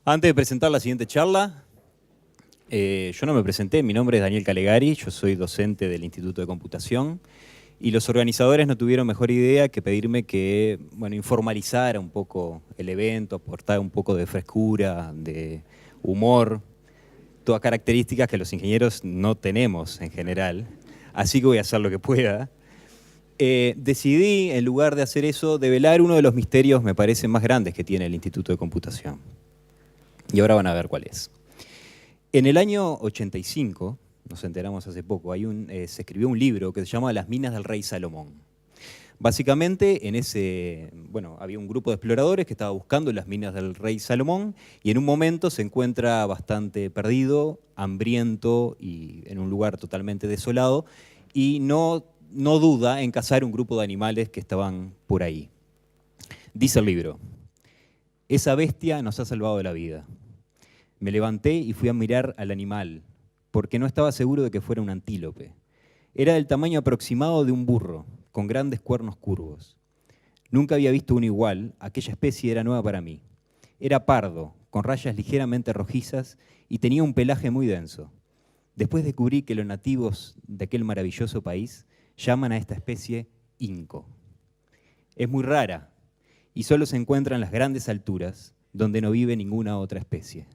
Antes de presentar la siguiente charla, yo no me presenté, mi nombre es Daniel Calegari, yo soy docente del Instituto de Computación y los organizadores no tuvieron mejor idea que pedirme que informalizara un poco el evento, aportar un poco de frescura, de humor, todas características que los ingenieros no tenemos en general, así que voy a hacer lo que pueda. Decidí, en lugar de hacer eso, develar uno de los misterios, me parece, más grandes que tiene el Instituto de Computación. Y ahora van a ver cuál es. En el año 85, nos enteramos hace poco, se escribió un libro que se llama Las minas del rey Salomón. Básicamente, había un grupo de exploradores que estaba buscando las minas del rey Salomón y en un momento se encuentra bastante perdido, hambriento y en un lugar totalmente desolado y no duda en cazar un grupo de animales que estaban por ahí. Dice el libro: esa bestia nos ha salvado la vida. Me levanté y fui a mirar al animal, porque no estaba seguro de que fuera un antílope. Era del tamaño aproximado de un burro, con grandes cuernos curvos. Nunca había visto uno igual, aquella especie era nueva para mí. Era pardo, con rayas ligeramente rojizas y tenía un pelaje muy denso. Después descubrí que los nativos de aquel maravilloso país llaman a esta especie inco. Es muy rara y solo se encuentra en las grandes alturas, donde no vive ninguna otra especie.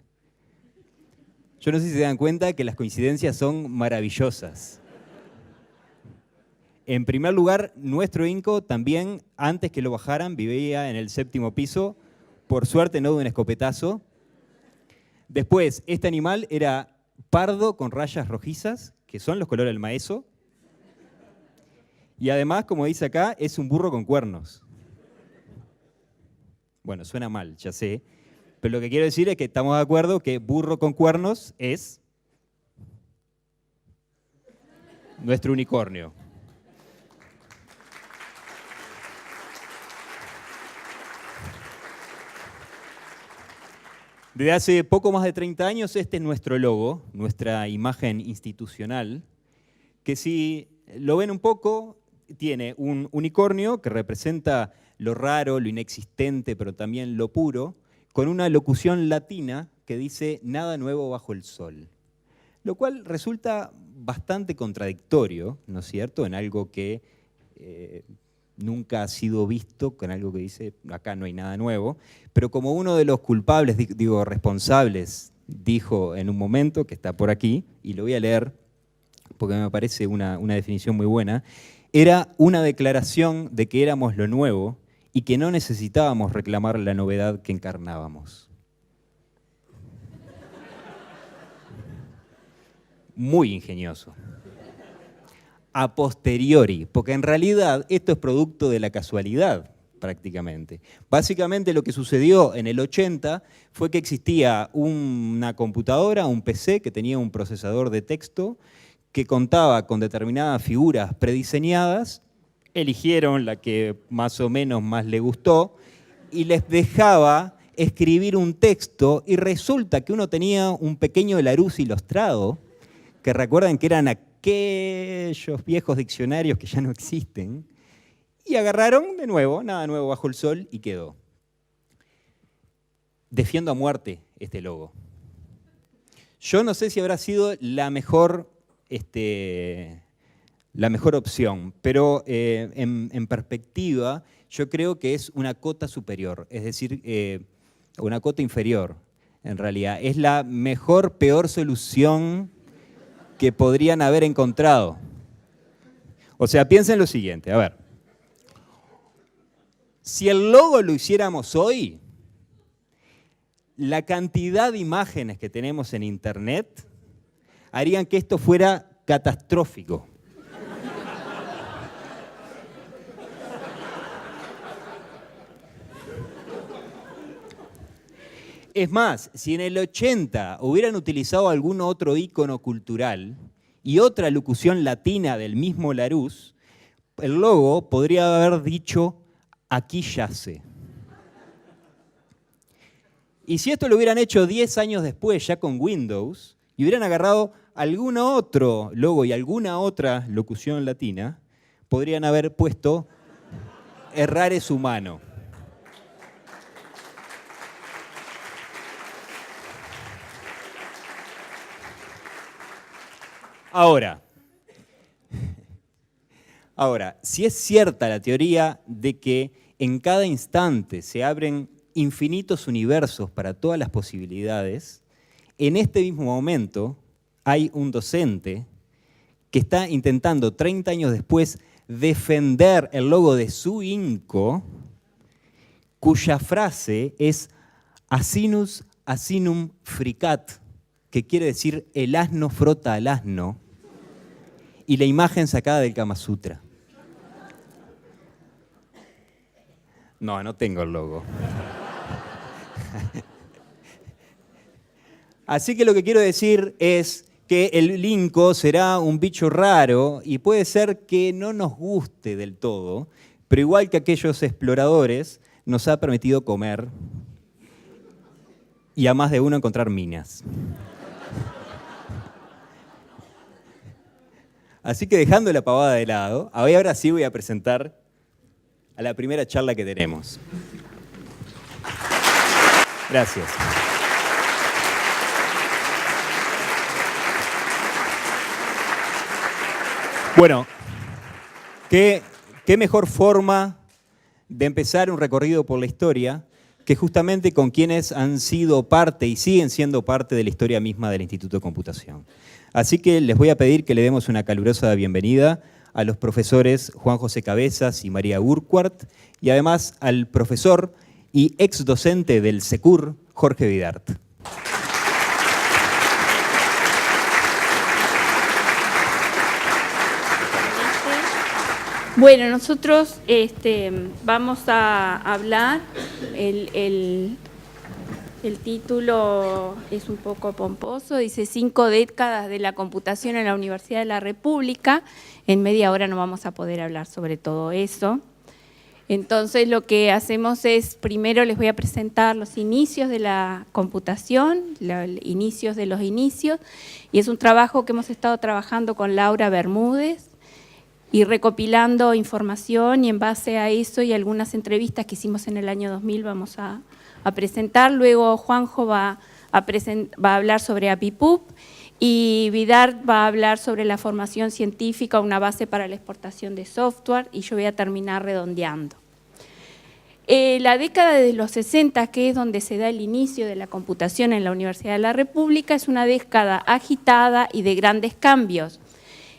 Yo no sé si se dan cuenta que las coincidencias son maravillosas. En primer lugar, nuestro inco también, antes que lo bajaran, vivía en el 7º piso, por suerte no de un escopetazo. Después, este animal era pardo con rayas rojizas, que son los colores del maeso. Y además, como dice acá, es un burro con cuernos. Bueno, suena mal, ya sé. Pero lo que quiero decir es que estamos de acuerdo que burro con cuernos es nuestro unicornio. Desde hace poco más de 30 años, este es nuestro logo, nuestra imagen institucional, que si lo ven un poco, tiene un unicornio que representa lo raro, lo inexistente, pero también lo puro, con una locución latina que dice nada nuevo bajo el sol. Lo cual resulta bastante contradictorio, ¿no es cierto?, en algo que nunca ha sido visto, con algo que dice acá no hay nada nuevo, pero como uno de los culpables, responsables, dijo en un momento, que está por aquí, y lo voy a leer porque me parece una definición muy buena, era una declaración de que éramos lo nuevo y que no necesitábamos reclamar la novedad que encarnábamos. Muy ingenioso. A posteriori, porque en realidad esto es producto de la casualidad, prácticamente. Básicamente lo que sucedió en el 80 fue que existía una computadora, un PC, que tenía un procesador de texto que contaba con determinadas figuras prediseñadas, eligieron la que más o menos más le gustó y les dejaba escribir un texto y resulta que uno tenía un pequeño Larousse ilustrado, que recuerdan que eran aquellos viejos diccionarios que ya no existen, y agarraron de nuevo, nada nuevo bajo el sol, y quedó. Defiendo a muerte este logo. Yo no sé si habrá sido la mejor opción, pero en perspectiva yo creo que es una cota superior, es decir, una cota inferior, en realidad. Es la peor solución que podrían haber encontrado. O sea, piensen lo siguiente, a ver. Si el logo lo hiciéramos hoy, la cantidad de imágenes que tenemos en Internet harían que esto fuera catastrófico. Es más, si en el 80 hubieran utilizado algún otro ícono cultural y otra locución latina del mismo Larousse, el logo podría haber dicho, aquí yace. Y si esto lo hubieran hecho 10 años después, ya con Windows, y hubieran agarrado algún otro logo y alguna otra locución latina, podrían haber puesto errar es humano. Ahora, si es cierta la teoría de que en cada instante se abren infinitos universos para todas las posibilidades, en este mismo momento hay un docente que está intentando 30 años después defender el logo de su INCO, cuya frase es Asinus asinum fricat, que quiere decir el asno frota al asno, y la imagen sacada del Kama Sutra. No tengo el logo. Así que lo que quiero decir es que el INCO será un bicho raro y puede ser que no nos guste del todo, pero igual que aquellos exploradores, nos ha permitido comer y a más de uno encontrar minas. Así que dejando la pavada de lado, ahora sí voy a presentar a la primera charla que tenemos. Gracias. Bueno, ¿qué mejor forma de empezar un recorrido por la historia que justamente con quienes han sido parte y siguen siendo parte de la historia misma del Instituto de Computación? Así que les voy a pedir que le demos una calurosa bienvenida a los profesores Juan José Cabezas y María Urquhart, y además al profesor y ex docente del SECUR, Jorge Vidart. Bueno, nosotros vamos a hablar, el título es un poco pomposo, dice 5 décadas de la computación en la Universidad de la República. En media hora no vamos a poder hablar sobre todo eso. Entonces lo que hacemos es, primero les voy a presentar los inicios de la computación, los inicios de los inicios, y es un trabajo que hemos estado trabajando con Laura Bermúdez, y recopilando información, y en base a eso y algunas entrevistas que hicimos en el año 2000 vamos a presentar. Luego Juanjo va a hablar sobre APIPUP y Vidart va a hablar sobre la formación científica, una base para la exportación de software, y yo voy a terminar redondeando. La década de los 60, que es donde se da el inicio de la computación en la Universidad de la República, es una década agitada y de grandes cambios.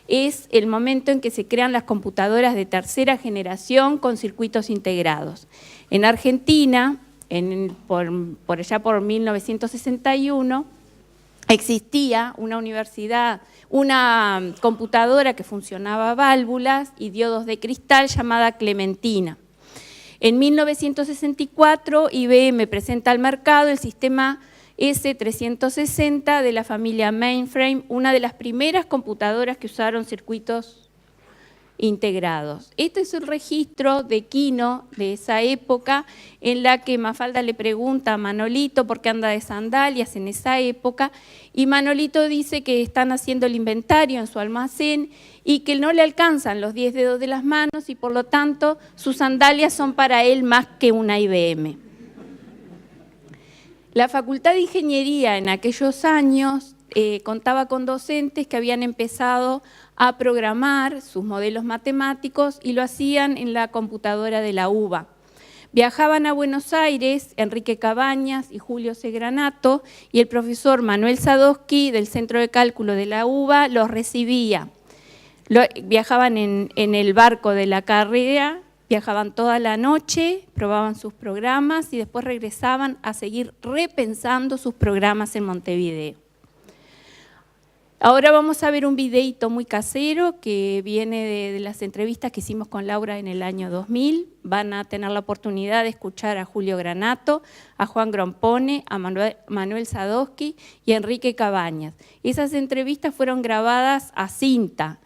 Es el momento en que se crean las computadoras de tercera generación con circuitos integrados. En Argentina, por allá por 1961, existía una universidad, una computadora que funcionaba a válvulas y diodos de cristal llamada Clementina. En 1964, IBM presenta al mercado el sistema S360 de la familia Mainframe, una de las primeras computadoras que usaron circuitos integrados. Este es el registro de Kino de esa época, en la que Mafalda le pregunta a Manolito por qué anda de sandalias en esa época, y Manolito dice que están haciendo el inventario en su almacén y que no le alcanzan los 10 dedos de las manos y por lo tanto sus sandalias son para él más que una IBM. La Facultad de Ingeniería en aquellos años contaba con docentes que habían empezado a programar sus modelos matemáticos y lo hacían en la computadora de la UBA. Viajaban a Buenos Aires Enrique Cabañas y Julio Segranato, y el profesor Manuel Sadowski del Centro de Cálculo de la UBA los recibía. Viajaban en el barco de la carrera, viajaban toda la noche, probaban sus programas y después regresaban a seguir repensando sus programas en Montevideo. Ahora vamos a ver un videíto muy casero que viene de las entrevistas que hicimos con Laura en el año 2000. Van a tener la oportunidad de escuchar a Julio Granato, a Juan Grompone, a Manuel Sadowski y a Enrique Cabañas. Esas entrevistas fueron grabadas a cinta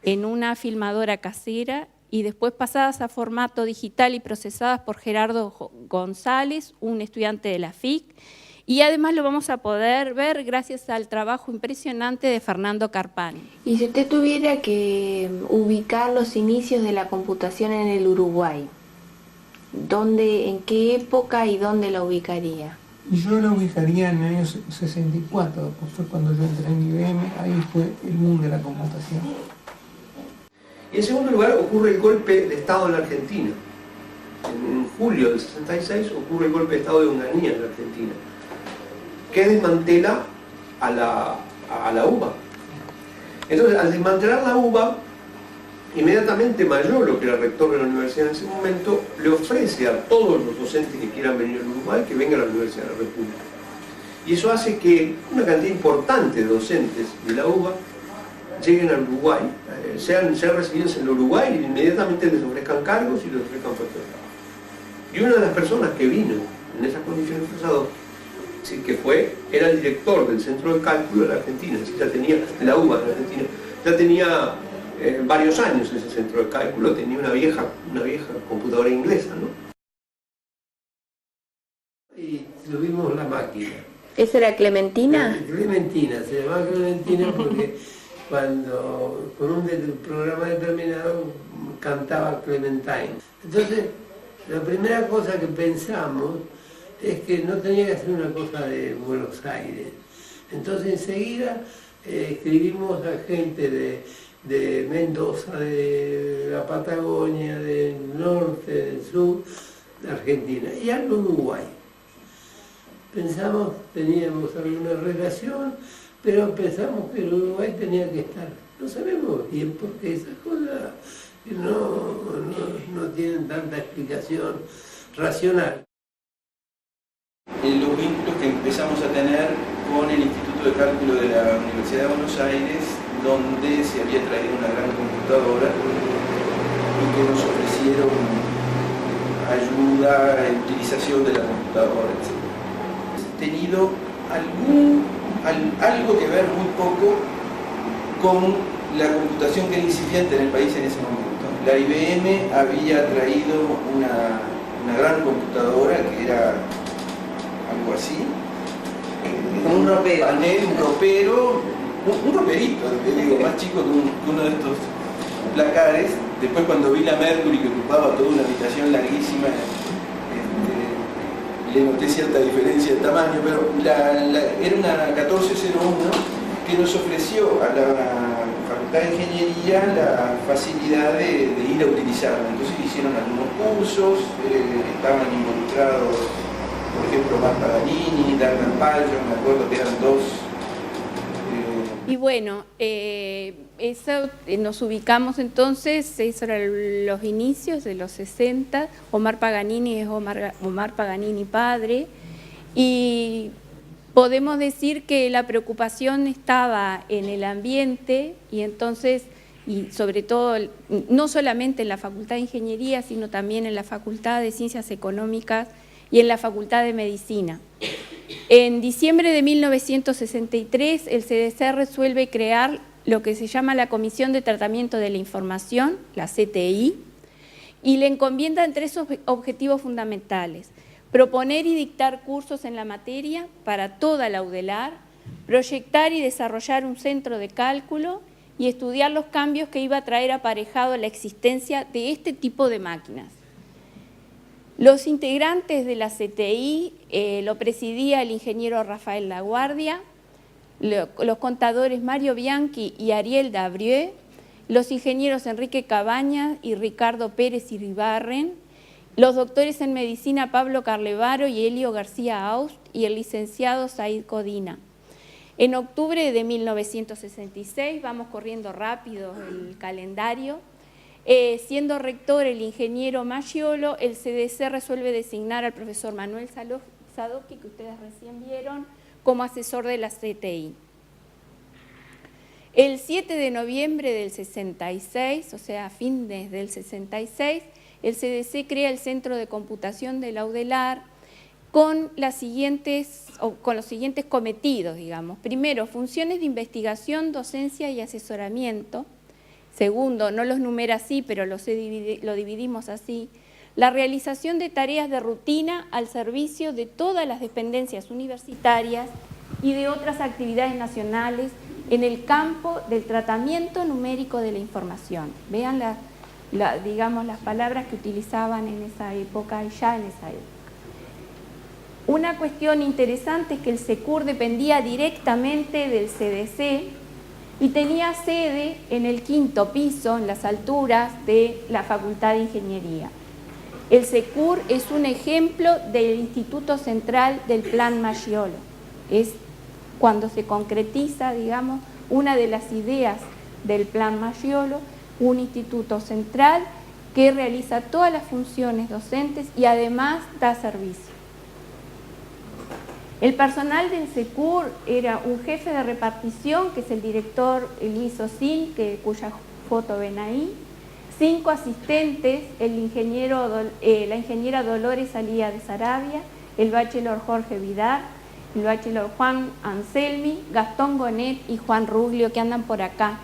en una filmadora casera y después pasadas a formato digital y procesadas por Gerardo González, un estudiante de la FIC, y además lo vamos a poder ver gracias al trabajo impresionante de Fernando Carpani. Y si usted tuviera que ubicar los inicios de la computación en el Uruguay, ¿en qué época y dónde la ubicaría? Y yo la ubicaría en el año 64, pues fue cuando yo entré en IBM, ahí fue el boom de la computación. Y en segundo lugar ocurre el golpe de Estado en la Argentina. En julio del 66 ocurre el golpe de Estado de Onganía en la Argentina, que desmantela a la UBA. Entonces, al desmantelar la UBA, inmediatamente Mayolo, que era rector de la universidad en ese momento, le ofrece a todos los docentes que quieran venir al Uruguay que vengan a la Universidad de la República. Y eso hace que una cantidad importante de docentes de la UBA lleguen al Uruguay, sean recibidos en el Uruguay y inmediatamente les ofrezcan cargos y les ofrezcan puestos de trabajo. Y una de las personas que vino en esas condiciones forzadas, era el director del Centro de Cálculo de la Argentina, es decir, ya tenía, de la UBA de la Argentina, ya tenía varios años ese centro de cálculo, tenía una vieja computadora inglesa, ¿no? Y tuvimos la máquina. ¿Esa era Clementina? Clementina, se llamaba Clementina porque cuando con un programa determinado cantaba Clementine. Entonces, la primera cosa que pensamos es que no tenía que ser una cosa de Buenos Aires. Entonces enseguida escribimos a gente de Mendoza, de la Patagonia, del norte, del sur, de Argentina y al Uruguay. Pensamos, teníamos alguna relación, pero pensamos que el Uruguay tenía que estar. No sabemos bien porque esas cosas no tienen tanta explicación racional. Los vínculos que empezamos a tener con el Instituto de Cálculo de la Universidad de Buenos Aires, donde se había traído una gran computadora y que nos ofrecieron ayuda, utilización de la computadora, etc. He tenido algo que ver muy poco con la computación que era incipiente en el país en ese momento. La IBM había traído una gran computadora que era algo así, un ropero, un roperito, te digo, más chico que uno de estos placares. Después cuando vi la Mercury que ocupaba toda una habitación larguísima, le noté cierta diferencia de tamaño, pero era una 1401 que nos ofreció a la Facultad de Ingeniería la facilidad de ir a utilizarla. Entonces hicieron algunos cursos, estaban involucrados, por ejemplo, Omar Paganini, Darman Pallo, me acuerdo que eran dos. Y bueno, eso, nos ubicamos entonces, esos eran los inicios de los 60, Omar Paganini es Omar Paganini padre, y podemos decir que la preocupación estaba en el ambiente y entonces, y sobre todo, no solamente en la Facultad de Ingeniería, sino también en la Facultad de Ciencias Económicas y en la Facultad de Medicina. En diciembre de 1963, el CDC resuelve crear lo que se llama la Comisión de Tratamiento de la Información, la CTI, y le encomiendan tres objetivos fundamentales: proponer y dictar cursos en la materia para toda la UDELAR, proyectar y desarrollar un centro de cálculo y estudiar los cambios que iba a traer aparejado la existencia de este tipo de máquinas. Los integrantes de la CTI lo presidía el ingeniero Rafael Laguardia, los contadores Mario Bianchi y Ariel Dabrieux, los ingenieros Enrique Cabañas y Ricardo Pérez Iribarren, los doctores en medicina Pablo Carlevaro y Elio García Aust y el licenciado Said Codina. En octubre de 1966, vamos corriendo rápido el calendario, siendo rector el ingeniero Maggiolo, el CDC resuelve designar al profesor Manuel Sadowski, que ustedes recién vieron, como asesor de la CTI. El 7 de noviembre del 66, o sea, a fines del 66, el CDC crea el Centro de Computación de la UDELAR con los siguientes cometidos, digamos. Primero, funciones de investigación, docencia y asesoramiento. Segundo, no los numera así, pero lo dividimos así, la realización de tareas de rutina al servicio de todas las dependencias universitarias y de otras actividades nacionales en el campo del tratamiento numérico de la información. Vean digamos, las palabras que utilizaban en esa época y ya en esa época. Una cuestión interesante es que el SECUR dependía directamente del CDC y tenía sede en el 5º piso, en las alturas de la Facultad de Ingeniería. El SECUR es un ejemplo del Instituto Central del Plan Maggiolo. Es cuando se concretiza, digamos, una de las ideas del Plan Maggiolo, un instituto central que realiza todas las funciones docentes y además da servicio. El personal del SECUR era un jefe de repartición, que es el director Luis Ocín, cuya foto ven ahí, 5 asistentes, la ingeniera Dolores Alía de Sarabia, el bachelor Jorge Vidal, el bachelor Juan Anselmi, Gastón Gonet y Juan Ruglio, que andan por acá.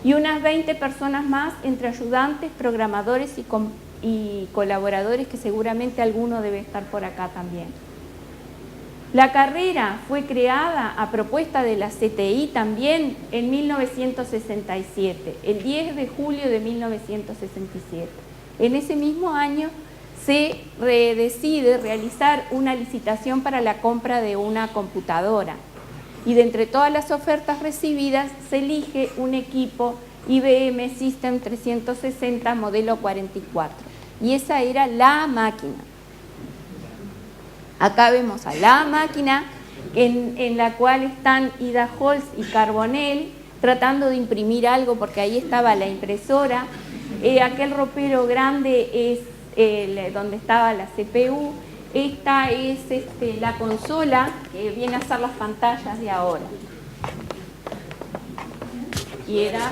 Y unas 20 personas más entre ayudantes, programadores y colaboradores, que seguramente alguno debe estar por acá también. La carrera fue creada a propuesta de la CTI también en 1967, el 10 de julio de 1967. En ese mismo año se decide realizar una licitación para la compra de una computadora. Y de entre todas las ofertas recibidas se elige un equipo IBM System 360 modelo 44. Y esa era la máquina. Acá vemos a la máquina en la cual están Ida Holz y Carbonell tratando de imprimir algo, porque ahí estaba la impresora. Aquel ropero grande es donde estaba la CPU. Esta es la consola que viene a ser las pantallas de ahora. Y era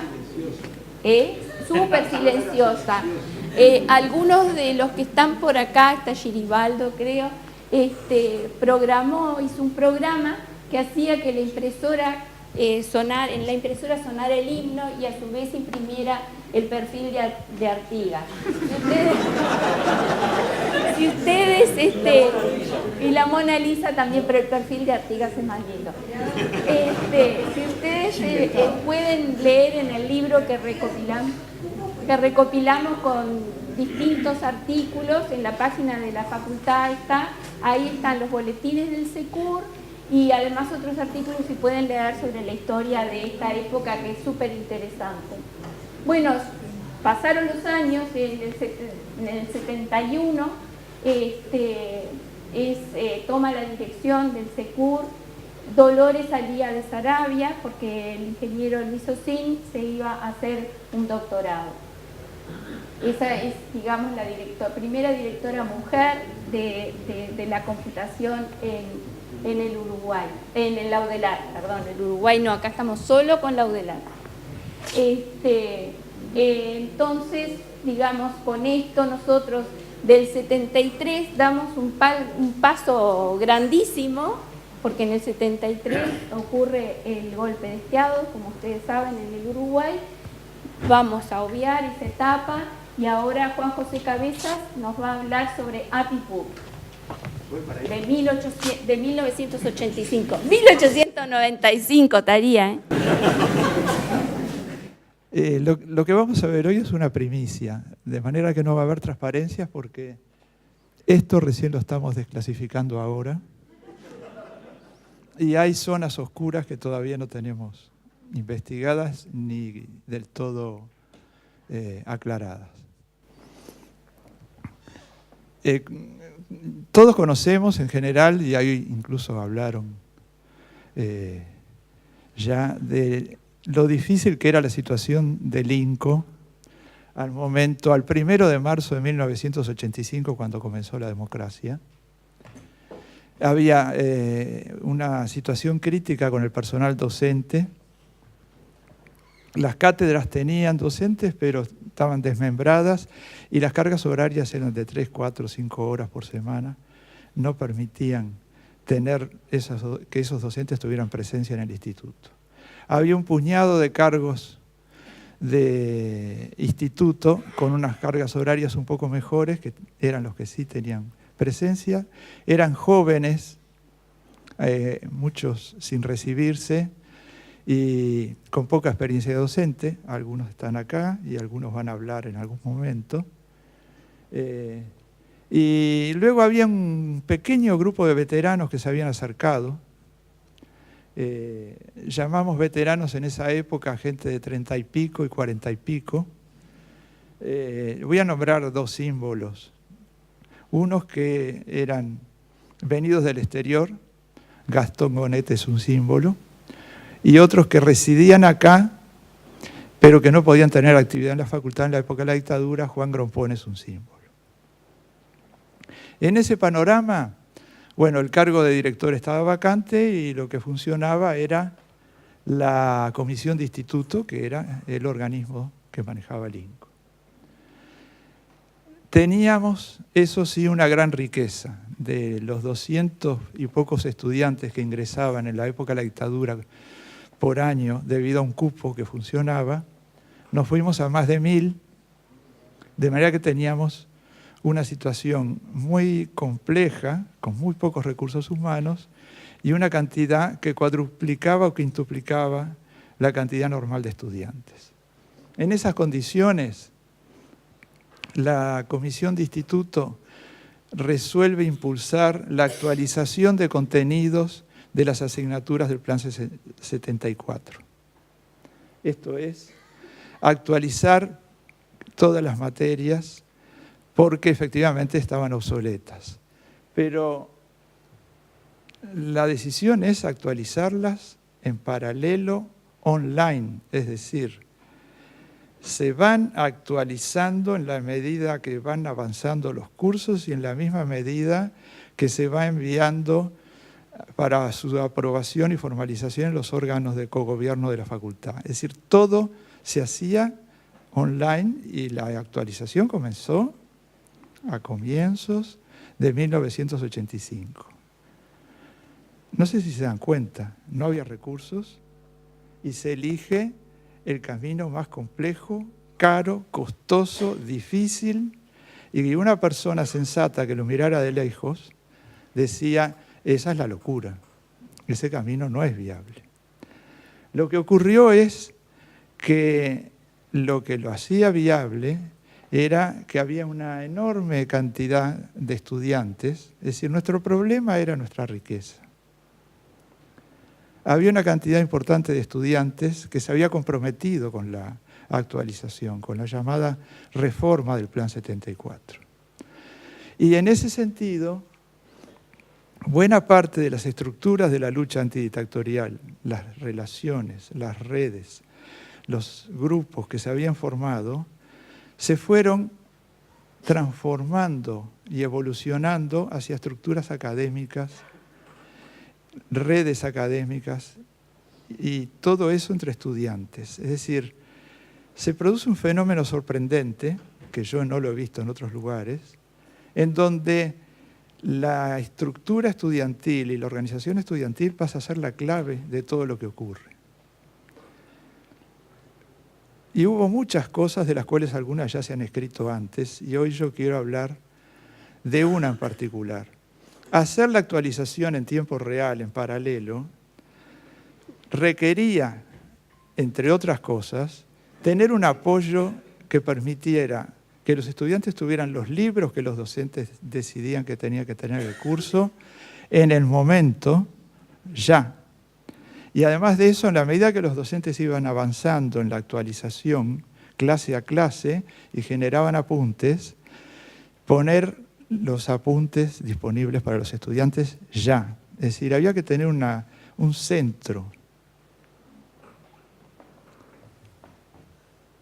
súper silenciosa. Algunos de los que están por acá, está Giribaldo creo, hizo un programa que hacía que la impresora en la impresora sonara el himno y a su vez imprimiera el perfil de Artigas. Si ustedes y la Mona Lisa también, pero el perfil de Artigas es más lindo. Si ustedes pueden leer en el libro que recopilamos con distintos artículos, en la página de la facultad ahí están los boletines del SECUR y además otros artículos que pueden leer sobre la historia de esta época, que es súper interesante. Bueno, pasaron los años, en el 71 toma la dirección del SECUR Dolores Alía de Sarabia, porque el ingeniero Luis Ocín se iba a hacer un doctorado. Esa es, digamos, la primera directora mujer de la computación en el Uruguay, en el Laudelar, perdón, el Uruguay no, acá estamos solo con Laudelar. Entonces, digamos, con esto nosotros del 73 damos un paso grandísimo, porque en el 73 ocurre el golpe de Estado, como ustedes saben, en el Uruguay. Vamos a obviar esa etapa y ahora Juan José Cabezas nos va a hablar sobre APIPUB de 1985. 1895 estaría, Lo que vamos a ver hoy es una primicia, de manera que no va a haber transparencias porque esto recién lo estamos desclasificando ahora y hay zonas oscuras que todavía no tenemos investigadas ni del todo aclaradas. Todos conocemos en general, y ahí incluso hablaron ya de lo difícil que era la situación del INCO al 1 de marzo de 1985, cuando comenzó la democracia. Había una situación crítica con el personal docente. Las cátedras tenían docentes, pero estaban desmembradas y las cargas horarias eran de 3, 4, 5 horas por semana. No permitían tener que esos docentes tuvieran presencia en el instituto. Había un puñado de cargos de instituto con unas cargas horarias un poco mejores, que eran los que sí tenían presencia. Eran jóvenes, muchos sin recibirse, y con poca experiencia docente. Algunos están acá y algunos van a hablar en algún momento. Y luego había un pequeño grupo de veteranos que se habían acercado. Llamamos veteranos en esa época a gente de 30 y pico y 40 y pico. Voy a nombrar dos símbolos. Unos que eran venidos del exterior, Gastón Gonet es un símbolo, y otros que residían acá, pero que no podían tener actividad en la facultad en la época de la dictadura. Juan Grompón es un símbolo. En ese panorama, bueno, el cargo de director estaba vacante y lo que funcionaba era la comisión de instituto, que era el organismo que manejaba el INCO. Teníamos, eso sí, una gran riqueza. De los 200 y pocos estudiantes que ingresaban en la época de la dictadura por año, debido a un cupo que funcionaba, nos fuimos a más de 1000, de manera que teníamos una situación muy compleja, con muy pocos recursos humanos, y una cantidad que cuadruplicaba o quintuplicaba la cantidad normal de estudiantes. En esas condiciones, la comisión de instituto resuelve impulsar la actualización de contenidos de las asignaturas del Plan 74. Esto es, actualizar todas las materias porque efectivamente estaban obsoletas. Pero la decisión es actualizarlas en paralelo online, es decir, se van actualizando en la medida que van avanzando los cursos y en la misma medida que se va enviando para su aprobación y formalización en los órganos de cogobierno de la facultad. Es decir, todo se hacía online y la actualización comenzó a comienzos de 1985. No sé si se dan cuenta, no había recursos y se elige el camino más complejo, caro, costoso, difícil, y que una persona sensata que lo mirara de lejos decía, esa es la locura, ese camino no es viable. Lo que ocurrió es que lo que lo hacía viable era que había una enorme cantidad de estudiantes, es decir, nuestro problema era nuestra riqueza. Había una cantidad importante de estudiantes que se había comprometido con la actualización, con la llamada reforma del Plan 74. Y en ese sentido, buena parte de las estructuras de la lucha antidictatorial, las relaciones, las redes, los grupos que se habían formado, se fueron transformando y evolucionando hacia estructuras académicas, redes académicas y todo eso entre estudiantes. Es decir, se produce un fenómeno sorprendente, que yo no lo he visto en otros lugares, en donde la estructura estudiantil y la organización estudiantil pasa a ser la clave de todo lo que ocurre. Y hubo muchas cosas de las cuales algunas ya se han escrito antes, y hoy yo quiero hablar de una en particular. Hacer la actualización en tiempo real, en paralelo, requería, entre otras cosas, tener un apoyo que permitiera que los estudiantes tuvieran los libros que los docentes decidían que tenía que tener el curso en el momento, ya. Y además de eso, en la medida que los docentes iban avanzando en la actualización, clase a clase, y generaban apuntes, poner los apuntes disponibles para los estudiantes ya. Es decir, había que tener un centro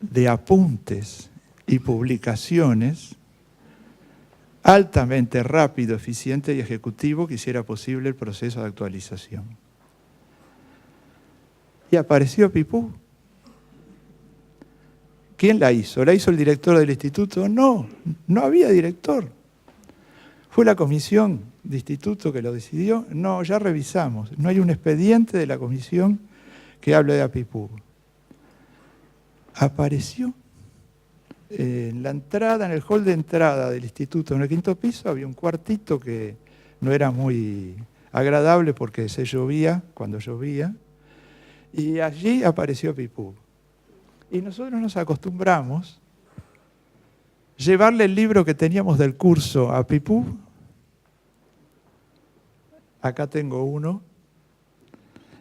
de apuntes y publicaciones altamente rápido, eficiente y ejecutivo que hiciera posible el proceso de actualización. Y apareció Pipú. ¿Quién la hizo? ¿La hizo el director del instituto? No, no había director. ¿Fue la comisión de instituto que lo decidió? No, ya revisamos. No hay un expediente de la comisión que hable de Apipú. Apareció en la entrada, en el hall de entrada del instituto, en el 5º piso, había un cuartito que no era muy agradable porque se llovía cuando llovía, y allí apareció Pipú. Y nosotros nos acostumbramos llevarle el libro que teníamos del curso a Pipú. Acá tengo uno.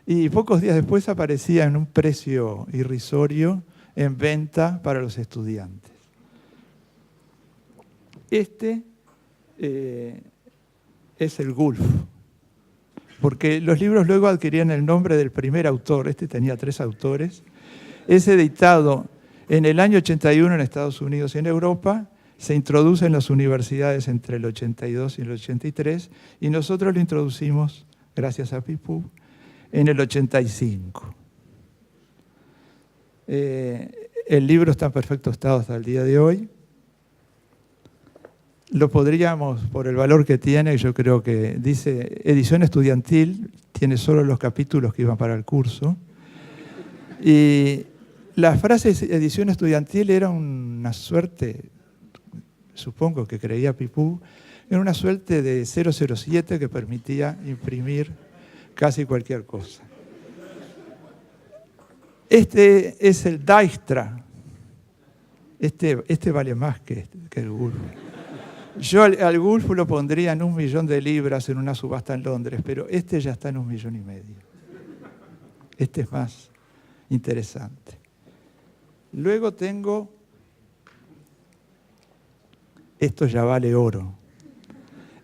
Y pocos días después aparecía en un precio irrisorio en venta para los estudiantes. Este es el Gulf, porque los libros luego adquirían el nombre del primer autor. Este tenía 3 autores. Es editado en el año 81 en Estados Unidos y en Europa. Se introduce en las universidades entre el 82 y el 83, y nosotros lo introducimos, gracias a Pipú, en el 85. El libro está en perfecto estado hasta el día de hoy. Lo podríamos, por el valor que tiene, yo creo que dice edición estudiantil, tiene solo los capítulos que iban para el curso. Y la frase edición estudiantil era una suerte, supongo que creía Pipú, era una suerte de 007 que permitía imprimir casi cualquier cosa. Este es el Dijkstra. Este vale más que el Gulf. Yo al Gulf lo pondría en 1 millón de libras en una subasta en Londres, pero este ya está en 1,5 millones. Este es más interesante. Luego tengo, esto ya vale oro.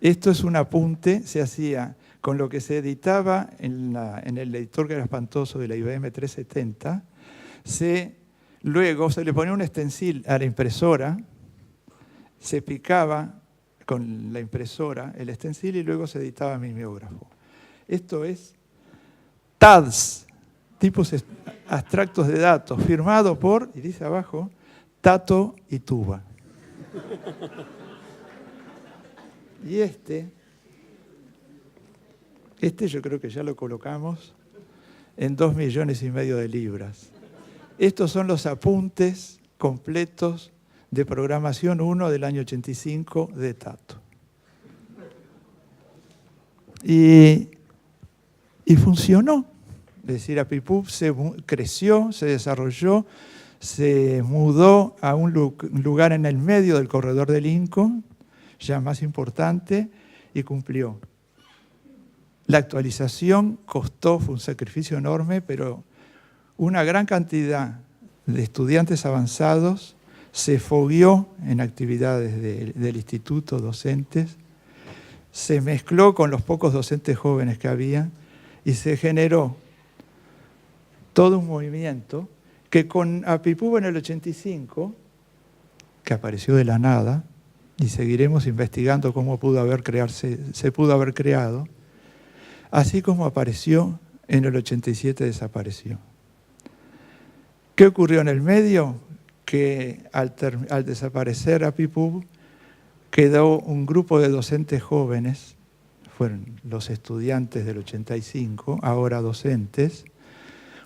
Esto es un apunte, se hacía con lo que se editaba en el editor que era espantoso de la IBM 370. Luego se le ponía un stencil a la impresora, se picaba con la impresora el stencil y luego se editaba mimeógrafo. Esto es TADS, tipos abstractos de datos, firmado por, y dice abajo, Tato y Tuba. Y este yo creo que ya lo colocamos en 2,5 millones de libras. Estos son los apuntes completos de programación 1 del año 85 de Tato. Y funcionó. Es decir, Apipú creció, se desarrolló, se mudó a un lugar en el medio del corredor de Lincoln, ya más importante, y cumplió. La actualización costó, fue un sacrificio enorme, pero una gran cantidad de estudiantes avanzados se fogueó en actividades del instituto, docentes, se mezcló con los pocos docentes jóvenes que había y se generó todo un movimiento que con Apipú en el 85, que apareció de la nada, y seguiremos investigando cómo se pudo haber creado, así como apareció en el 87 desapareció. ¿Qué ocurrió en el medio? Que al desaparecer Apipú quedó un grupo de docentes jóvenes, fueron los estudiantes del 85, ahora docentes,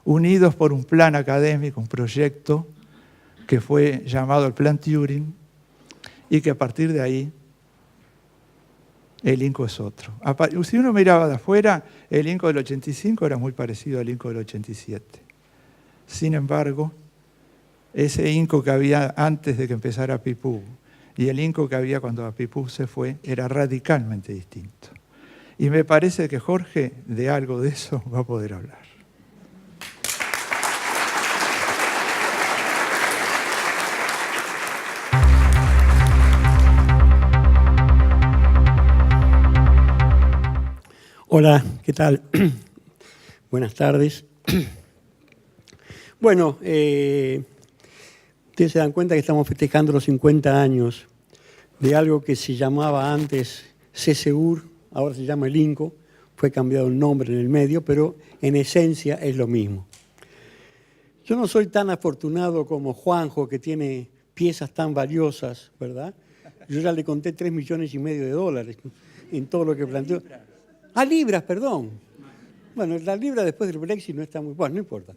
unidos por un plan académico, un proyecto que fue llamado el Plan Turing, y que a partir de ahí el INCO es otro. Si uno miraba de afuera, el INCO del 85 era muy parecido al INCO del 87. Sin embargo, ese INCO que había antes de que empezara Apipú y el INCO que había cuando Apipú se fue era radicalmente distinto. Y me parece que Jorge de algo de eso va a poder hablar. Hola, ¿qué tal? Buenas tardes. Bueno, ustedes se dan cuenta que estamos festejando los 50 años de algo que se llamaba antes CSUR, ahora se llama el INCO, fue cambiado el nombre en el medio, pero en esencia es lo mismo. Yo no soy tan afortunado como Juanjo, que tiene piezas tan valiosas, ¿verdad? Yo ya le conté $3,5 millones en todo lo que planteó. Libras, perdón. Bueno, la libra después del Brexit no está muy... Bueno, no importa.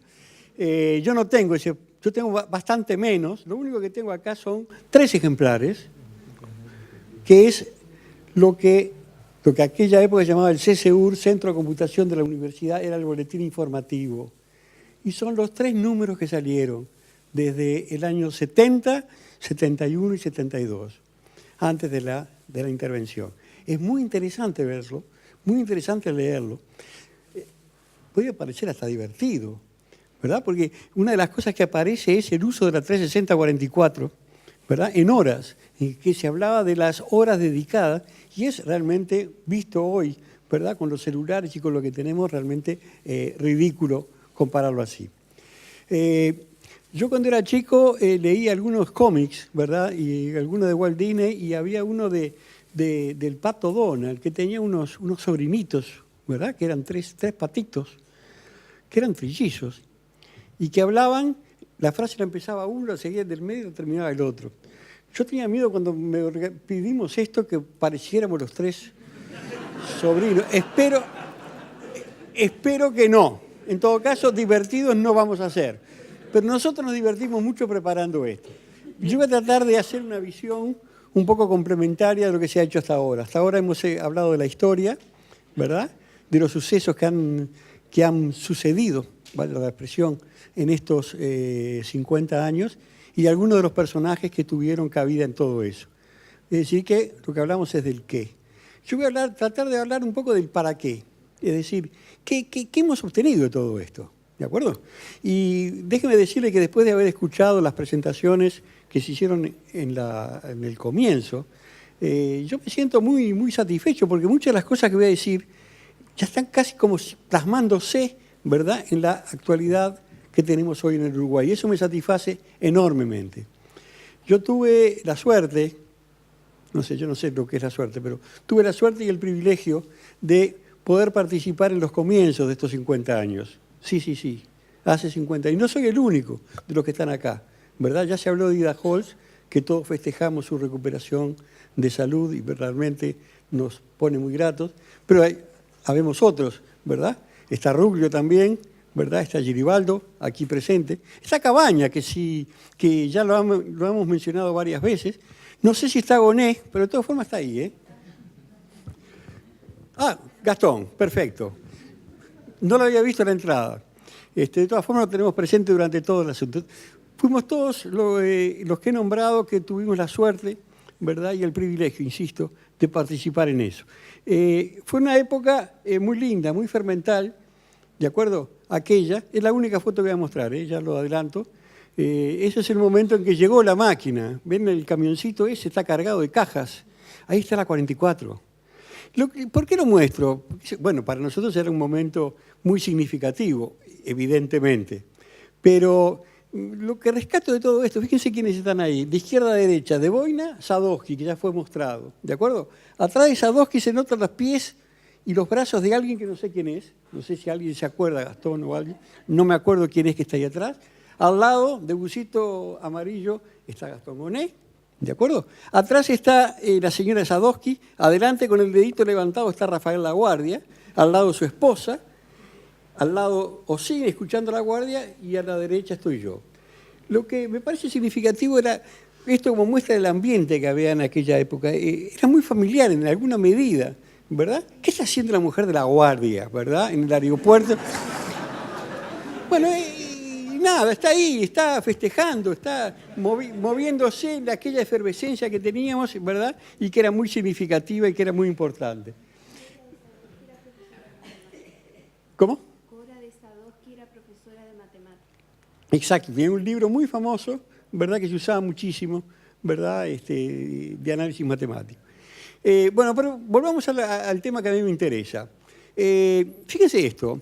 Yo no tengo ese... Yo tengo bastante menos. Lo único que tengo acá son 3 ejemplares, que es lo que aquella época se llamaba el CSUR, Centro de Computación de la Universidad, era el boletín informativo. Y son los 3 números que salieron desde el año 70, 71 y 72, antes de la intervención. Es muy interesante verlo, muy interesante leerlo. Puede parecer hasta divertido, ¿verdad? Porque una de las cosas que aparece es el uso de la 360-44, ¿verdad? En horas, en que se hablaba de las horas dedicadas, y es realmente, visto hoy, ¿verdad? Con los celulares y con lo que tenemos, realmente ridículo compararlo así. Yo cuando era chico leí algunos cómics, ¿verdad? Y algunos de Walt Disney, y había uno del Pato Donald, que tenía unos sobrinitos, ¿verdad? Que eran tres patitos, que eran trillizos, y que hablaban, la frase la empezaba uno, la seguía del medio y la terminaba el otro. Yo tenía miedo cuando pedimos esto que pareciéramos los tres sobrinos. Espero que no. En todo caso, divertidos no vamos a ser. Pero nosotros nos divertimos mucho preparando esto. Yo voy a tratar de hacer una visión un poco complementaria de lo que se ha hecho hasta ahora. Hasta ahora hemos hablado de la historia, ¿verdad? De los sucesos que han sucedido, vale la expresión, en estos 50 años, y algunos de los personajes que tuvieron cabida en todo eso. Es decir, que lo que hablamos es del qué. Yo voy a tratar de hablar un poco del para qué. Es decir, ¿qué hemos obtenido de todo esto? ¿De acuerdo? Y déjeme decirle que después de haber escuchado las presentaciones que se hicieron en el comienzo, yo me siento muy, muy satisfecho porque muchas de las cosas que voy a decir ya están casi como plasmándose, ¿verdad?, en la actualidad que tenemos hoy en el Uruguay. Y eso me satisface enormemente. Yo tuve la suerte, yo no sé lo que es la suerte, pero tuve la suerte y el privilegio de poder participar en los comienzos de estos 50 años. Sí, hace 50. Y no soy el único de los que están acá, ¿verdad? Ya se habló de Ida Holz, que todos festejamos su recuperación de salud y realmente nos pone muy gratos, pero habemos otros, ¿verdad? Está Ruglio también, ¿verdad? Está Giribaldo, aquí presente. Está Cabaña, que ya lo hemos mencionado varias veces. No sé si está Goné, pero de todas formas está ahí, ¿eh? Ah, Gastón, perfecto. No lo había visto en la entrada. De todas formas lo tenemos presente durante todo el asunto. Fuimos todos los que he nombrado que tuvimos la suerte, ¿verdad? Y el privilegio, insisto, de participar en eso. Fue una época muy linda, muy fermental, ¿de acuerdo? Aquella, es la única foto que voy a mostrar, ya lo adelanto. Ese es el momento en que llegó la máquina. ¿Ven el camioncito ese? Está cargado de cajas. Ahí está la 44. ¿Por qué lo muestro? Bueno, para nosotros era un momento muy significativo, evidentemente. Pero lo que rescato de todo esto, fíjense quiénes están ahí. De izquierda a derecha, de Boina, Sadowski, que ya fue mostrado. ¿De acuerdo? Atrás de Sadowski se notan los pies y los brazos de alguien que no sé quién es. No sé si alguien se acuerda, Gastón o alguien. No me acuerdo quién es que está ahí atrás. Al lado, de busito amarillo, está Gastón Goné. ¿De acuerdo? Atrás está la señora Sadowski. Adelante, con el dedito levantado, está Rafael Laguardia. Al lado su esposa. Al lado Osín, escuchando La Guardia, y a la derecha estoy yo. Lo que me parece significativo era esto como muestra del ambiente que había en aquella época. Era muy familiar en alguna medida, ¿verdad? ¿Qué está haciendo la mujer de La Guardia, verdad? En el aeropuerto. Bueno, nada, está ahí, está festejando, está moviéndose en aquella efervescencia que teníamos, ¿verdad? Y que era muy significativa y que era muy importante. ¿Cómo? Exacto, tiene un libro muy famoso, ¿verdad?, que se usaba muchísimo, ¿verdad?, de análisis matemático. Bueno, pero volvamos al tema que a mí me interesa. Fíjense esto,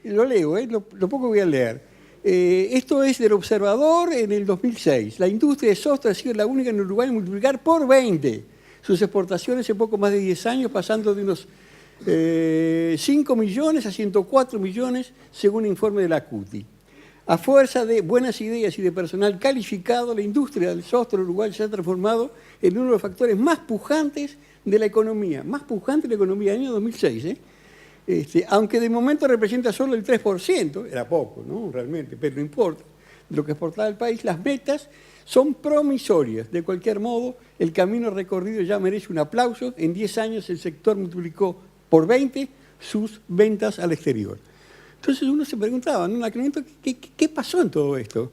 lo leo, lo poco que voy a leer. Esto es del Observador en el 2006. La industria de software ha sido la única en Uruguay en multiplicar por 20 sus exportaciones en poco más de 10 años, pasando de unos 5 millones a 104 millones, según el informe de la CUTI. A fuerza de buenas ideas y de personal calificado, la industria del software uruguayo se ha transformado en uno de los factores más pujantes de la economía. Más pujante de la economía del año 2006, aunque de momento representa solo el 3%, era poco, ¿no? Realmente, pero no importa. De lo que exportaba el país, las metas son promisorias. De cualquier modo, el camino recorrido ya merece un aplauso. En 10 años el sector multiplicó por 20 sus ventas al exterior. Entonces uno se preguntaba, ¿no?, en aquel momento, ¿qué pasó en todo esto?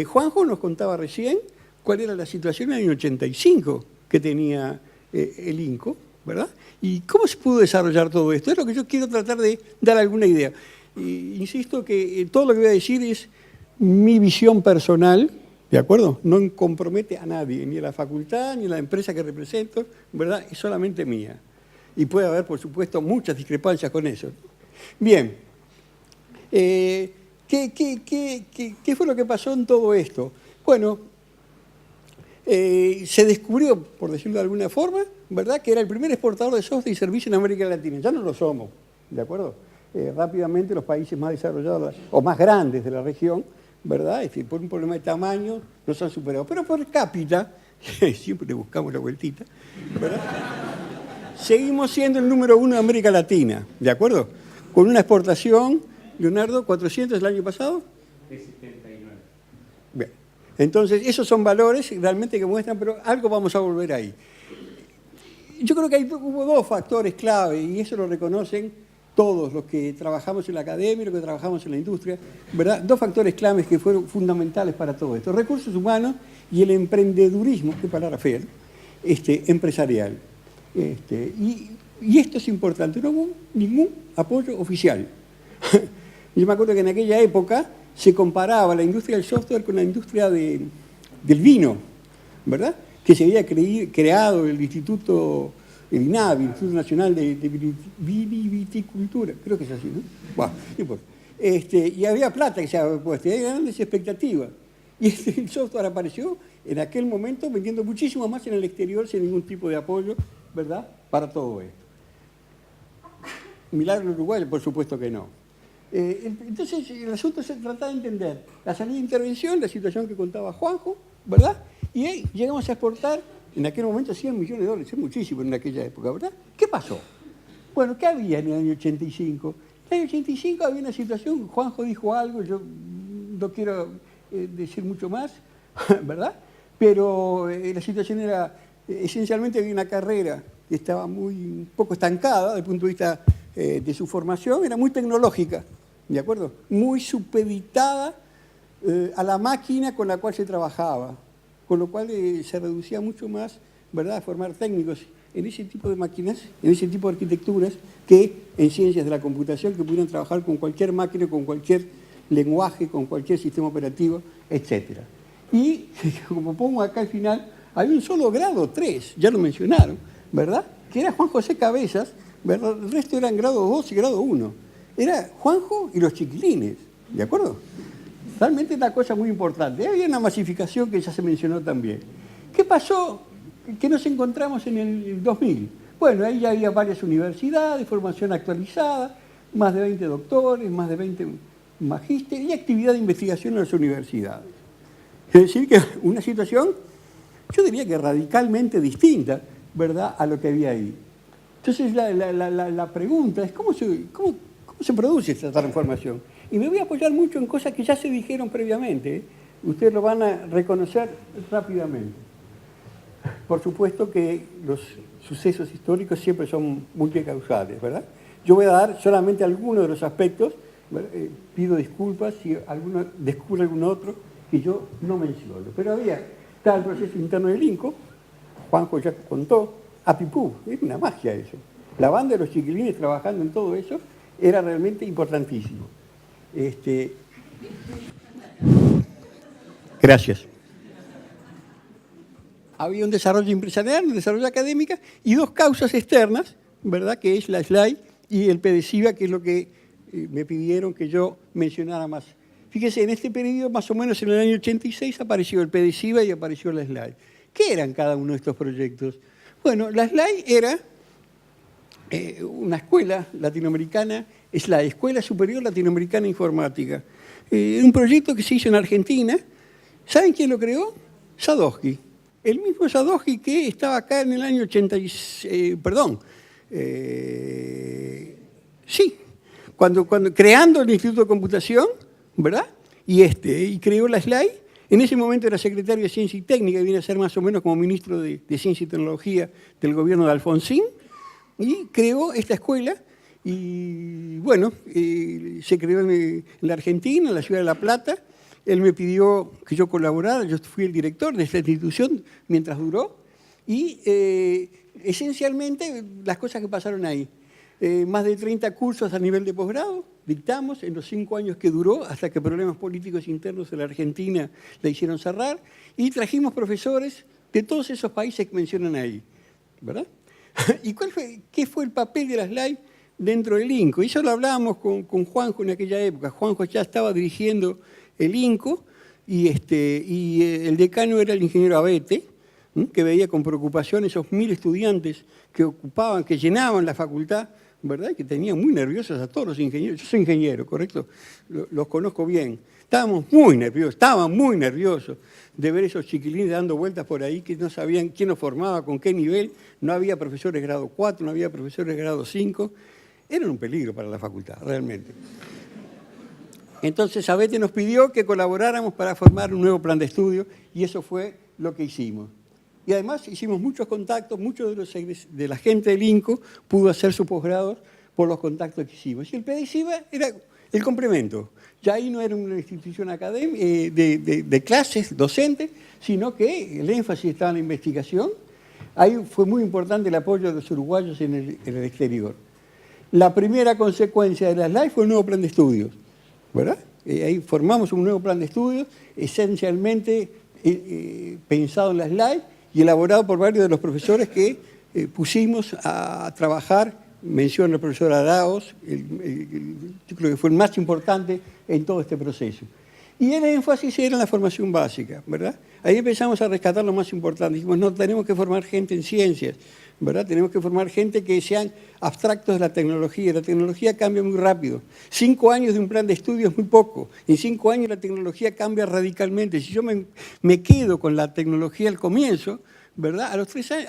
Juanjo nos contaba recién, cuál era la situación en el año 85 que tenía el INCO, ¿verdad? Y cómo se pudo desarrollar todo esto. Es lo que yo quiero tratar de dar alguna idea. Insisto que todo lo que voy a decir es mi visión personal, ¿de acuerdo? No compromete a nadie, ni a la facultad, ni a la empresa que represento, ¿verdad? Es solamente mía. Y puede haber, por supuesto, muchas discrepancias con eso. Bien. ¿Qué fue lo que pasó en todo esto? Bueno, se descubrió, por decirlo de alguna forma, ¿verdad?, que era el primer exportador de software y servicios en América Latina. Ya no lo somos, ¿de acuerdo? Rápidamente los países más desarrollados o más grandes de la región, ¿verdad?, por un problema de tamaño nos han superado. Pero por cápita, siempre le buscamos la vueltita, ¿verdad?, seguimos siendo el número 1 de América Latina, ¿de acuerdo? Con una exportación, Leonardo, 400 el año pasado. De 79. Bien. Entonces, esos son valores realmente que muestran, pero algo vamos a volver ahí. Yo creo que hubo dos factores clave, y eso lo reconocen todos los que trabajamos en la academia y los que trabajamos en la industria, ¿verdad? Dos factores claves que fueron fundamentales para todo esto: recursos humanos y el emprendedurismo, qué palabra fea, empresarial. Y esto es importante, no hubo ningún apoyo oficial. Yo me acuerdo que en aquella época se comparaba la industria del software con la industria del vino, ¿verdad?, que se había creado el Instituto, el INAVI, el Instituto Nacional de Vitiviticultura, creo que es así, ¿no? Bueno, no importa. Y había plata que se había puesto, y había grandes expectativas. Y el software apareció en aquel momento vendiendo muchísimo más en el exterior sin ningún tipo de apoyo, ¿verdad?, para todo esto. Milagro en Uruguay, por supuesto que no. Entonces, el asunto se trata de entender la salida de intervención, la situación que contaba Juanjo, ¿verdad? Y ahí llegamos a exportar, en aquel momento, $100 millones, es muchísimo en aquella época, ¿verdad? ¿Qué pasó? Bueno, ¿qué había en el año 85? En el año 85 había una situación, Juanjo dijo algo, yo no quiero decir mucho más, ¿verdad? Pero la situación era, esencialmente había una carrera que estaba un poco estancada desde el punto de vista de su formación, era muy tecnológica, ¿de acuerdo? Muy supeditada a la máquina con la cual se trabajaba, con lo cual se reducía mucho más, ¿verdad?, a formar técnicos en ese tipo de máquinas, en ese tipo de arquitecturas, que en ciencias de la computación, que pudieran trabajar con cualquier máquina, con cualquier lenguaje, con cualquier sistema operativo, etc. Y, como pongo acá al final, había un solo grado 3, ya lo mencionaron, ¿verdad?, que era Juan José Cabezas, ¿verdad? El resto eran grado 2 y grado 1. Era Juanjo y los chiquilines, ¿de acuerdo? Realmente es una cosa muy importante. Había una masificación que ya se mencionó también. ¿Qué pasó? ¿Qué nos encontramos en el 2000? Bueno, ahí ya había varias universidades, formación actualizada, más de 20 doctores, más de 20 magísteres y actividad de investigación en las universidades. Es decir, que una situación, yo diría que radicalmente distinta, ¿verdad?, a lo que había ahí. Entonces la pregunta es, ¿cómo se produce esta transformación? Y me voy a apoyar mucho en cosas que ya se dijeron previamente, ¿eh? Ustedes lo van a reconocer rápidamente. Por supuesto que los sucesos históricos siempre son multicausales, ¿verdad? Yo voy a dar solamente algunos de los aspectos, pido disculpas si alguno descubre algún otro que yo no menciono. Pero está el proceso interno del INCO, Juanjo ya contó, Apipú, es una magia eso. La banda de los chiquilines trabajando en todo eso era realmente importantísimo. Gracias. Había un desarrollo empresarial, un desarrollo académico y dos causas externas, ¿verdad?, que es la SLAI y el PDCIVA, que es lo que me pidieron que yo mencionara más. Fíjese, en este periodo, más o menos en el año 86, apareció el PDCIVA y apareció la SLAI. ¿Qué eran cada uno de estos proyectos? Bueno, la SLAI era una escuela latinoamericana, es la Escuela Superior Latinoamericana Informática. Un proyecto que se hizo en Argentina. ¿Saben quién lo creó? Sadowski. El mismo Sadowski que estaba acá en el año 86, sí, cuando creando el Instituto de Computación, ¿verdad? Y creó la SLAI. En ese momento era secretario de Ciencia y Técnica, y viene a ser más o menos como ministro de Ciencia y Tecnología del gobierno de Alfonsín, y creó esta escuela. Y bueno, se creó en la Argentina, en la ciudad de La Plata, él me pidió que yo colaborara, yo fui el director de esta institución mientras duró, y esencialmente las cosas que pasaron ahí. Más de 30 cursos a nivel de posgrado dictamos en los 5 años que duró, hasta que problemas políticos internos de la Argentina la hicieron cerrar, y trajimos profesores de todos esos países que mencionan ahí, ¿verdad? ¿Y qué fue el papel de las LAI dentro del INCO? Y eso lo hablábamos con Juanjo en aquella época. Juanjo ya estaba dirigiendo el INCO y el decano era el ingeniero Abete, que veía con preocupación esos 1000 estudiantes que llenaban la facultad, ¿verdad? Que tenían muy nerviosos a todos los ingenieros. Yo soy ingeniero, ¿correcto? Los conozco bien. Estaban muy nerviosos de ver esos chiquilines dando vueltas por ahí que no sabían quién los formaba, con qué nivel. No había profesores grado 4, no había profesores grado 5. Eran un peligro para la facultad, realmente. Entonces Abete nos pidió que colaboráramos para formar un nuevo plan de estudio y eso fue lo que hicimos. Y además hicimos muchos contactos, muchos de la gente del INCO pudo hacer su posgrado por los contactos que hicimos. Y el PEDESIVA era el complemento. Ya ahí no era una institución académica de clases, docentes, sino que el énfasis estaba en la investigación. Ahí fue muy importante el apoyo de los uruguayos en el exterior. La primera consecuencia de las LAI fue un nuevo plan de estudios, ¿verdad? Ahí formamos un nuevo plan de estudios, esencialmente pensado en las LAI y elaborado por varios de los profesores que pusimos a trabajar. Menciona el profesor Araos, yo creo que fue el más importante en todo este proceso. Y el énfasis era en la formación básica, ¿verdad? Ahí empezamos a rescatar lo más importante. Dijimos, no, tenemos que formar gente en ciencias, ¿verdad? Tenemos que formar gente que sean abstractos de la tecnología. La tecnología cambia muy rápido. 5 años de un plan de estudio es muy poco. En 5 años la tecnología cambia radicalmente. Si yo me quedo con la tecnología al comienzo, ¿verdad? A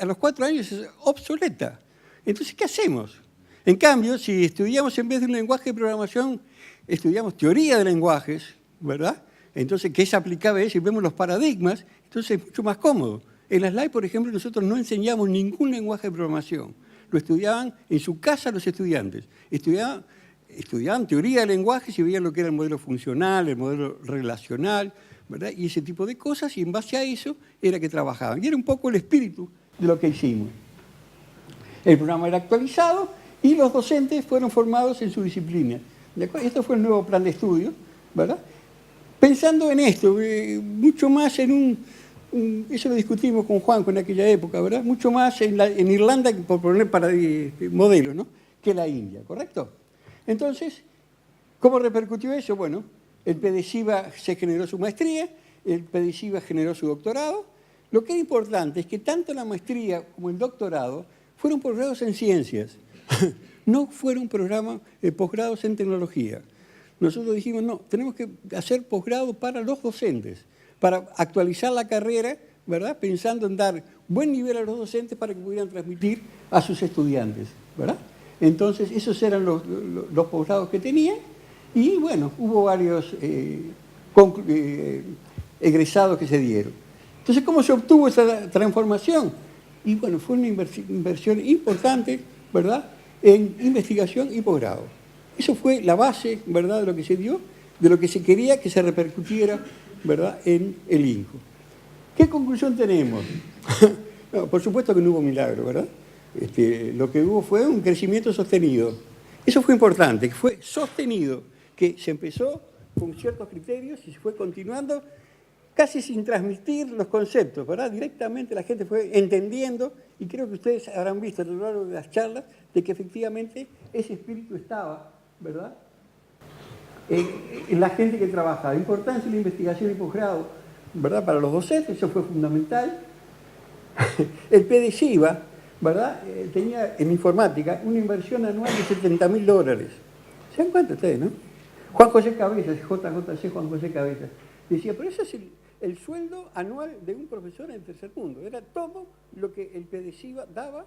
los 4 años es obsoleta. Entonces, ¿qué hacemos? En cambio, si estudiamos en vez de un lenguaje de programación, estudiamos teoría de lenguajes, ¿verdad? Entonces, que es aplicable a eso y vemos los paradigmas, entonces es mucho más cómodo. En las LAI, por ejemplo, nosotros no enseñamos ningún lenguaje de programación. Lo estudiaban en su casa los estudiantes. Estudiaban teoría de lenguajes y veían lo que era el modelo funcional, el modelo relacional, ¿verdad? Y ese tipo de cosas, y en base a eso era que trabajaban. Y era un poco el espíritu de lo que hicimos. El programa era actualizado y los docentes fueron formados en su disciplina. ¿De acuerdo? Esto fue el nuevo plan de estudio, ¿verdad? Pensando en esto, mucho más en eso lo discutimos con Juanjo en aquella época, ¿verdad? Mucho más en Irlanda, por poner modelo, ¿no? Que la India, ¿correcto? Entonces, ¿cómo repercutió eso? Bueno, el PEDESIVA se generó su maestría, el PEDESIVA generó su doctorado. Lo que era importante es que tanto la maestría como el doctorado fueron posgrados en ciencias, no fueron posgrados en tecnología. Nosotros dijimos, no, tenemos que hacer posgrado para los docentes, para actualizar la carrera, ¿verdad? Pensando en dar buen nivel a los docentes para que pudieran transmitir a sus estudiantes, ¿verdad? Entonces, esos eran los posgrados que tenían y, bueno, hubo varios egresados que se dieron. Entonces, ¿cómo se obtuvo esa transformación? Y, bueno, fue una inversión importante, ¿verdad?, en investigación y posgrado. Eso fue la base, ¿verdad?, de lo que se dio, de lo que se quería que se repercutiera, ¿verdad?, en el INCO. ¿Qué conclusión tenemos? No, por supuesto que no hubo milagro, ¿verdad? Lo que hubo fue un crecimiento sostenido. Eso fue importante, que fue sostenido, que se empezó con ciertos criterios y se fue continuando casi sin transmitir los conceptos, ¿verdad? Directamente la gente fue entendiendo y creo que ustedes habrán visto a lo largo de las charlas de que efectivamente ese espíritu estaba, ¿verdad?, en la gente que trabaja. La importancia de la investigación y posgrado, ¿verdad?, para los docentes, eso fue fundamental. El PEDESIVA, ¿verdad?, tenía en informática una inversión anual de $70.000. ¿Se dan cuenta ustedes, no? Juan José Cabezas, JJC Juan José Cabezas, decía, pero eso es el sueldo anual de un profesor en el tercer mundo. Era todo lo que el PEDESIVA daba,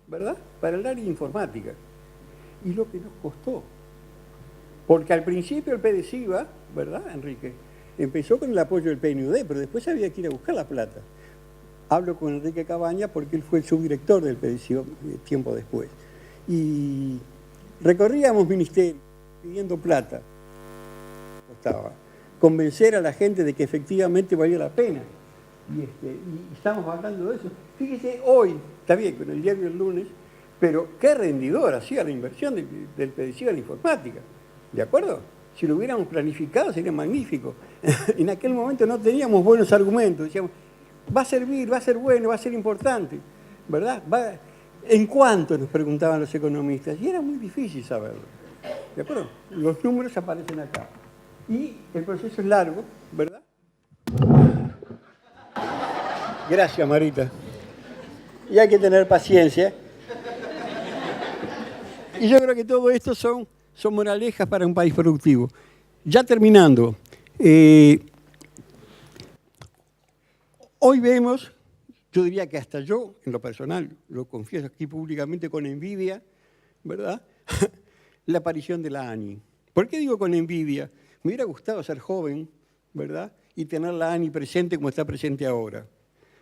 ¿verdad?, para el área de informática. Y lo que nos costó. Porque al principio el PEDESIVA, ¿verdad, Enrique?, empezó con el apoyo del PNUD, pero después había que ir a buscar la plata. Hablo con Enrique Cabaña porque él fue el subdirector del PEDESIVA tiempo después. Y recorríamos ministerios pidiendo plata. Costaba. convencer a la gente de que efectivamente valía la pena. Y estamos hablando de eso. Fíjese, hoy, está bien, con el diario el lunes, pero qué rendidor hacía la inversión del PDCI a la informática. ¿De acuerdo? Si lo hubiéramos planificado sería magnífico. En aquel momento no teníamos buenos argumentos. Decíamos, va a servir, va a ser bueno, va a ser importante. ¿Verdad? ¿En cuánto? Nos preguntaban los economistas. Y era muy difícil saberlo. ¿De acuerdo? Los números aparecen acá. Y el proceso es largo, ¿verdad? Gracias, Marita. Y hay que tener paciencia. Y yo creo que todo esto son moralejas para un país productivo. Ya terminando, hoy vemos, yo diría que hasta yo, en lo personal, lo confieso aquí públicamente con envidia, ¿verdad? La aparición de la ANI. ¿Por qué digo con envidia? Me hubiera gustado ser joven, ¿verdad? Y tener la ANI presente como está presente ahora.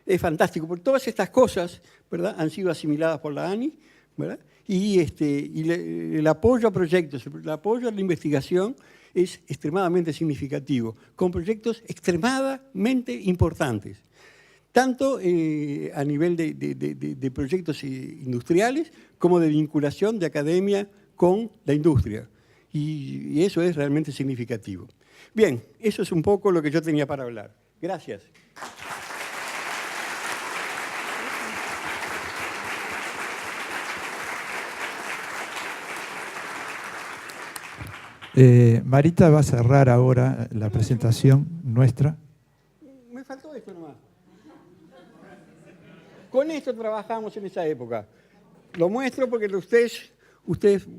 Es fantástico, porque todas estas cosas, ¿verdad?, han sido asimiladas por la ANI, ¿verdad? Y el apoyo a proyectos, el apoyo a la investigación es extremadamente significativo, con proyectos extremadamente importantes, tanto a nivel de proyectos industriales como de vinculación de academia con la industria. Y eso es realmente significativo. Bien, eso es un poco lo que yo tenía para hablar. Gracias. Marita va a cerrar ahora la presentación nuestra. Me faltó esto nomás. Con esto trabajamos en esa época. Lo muestro porque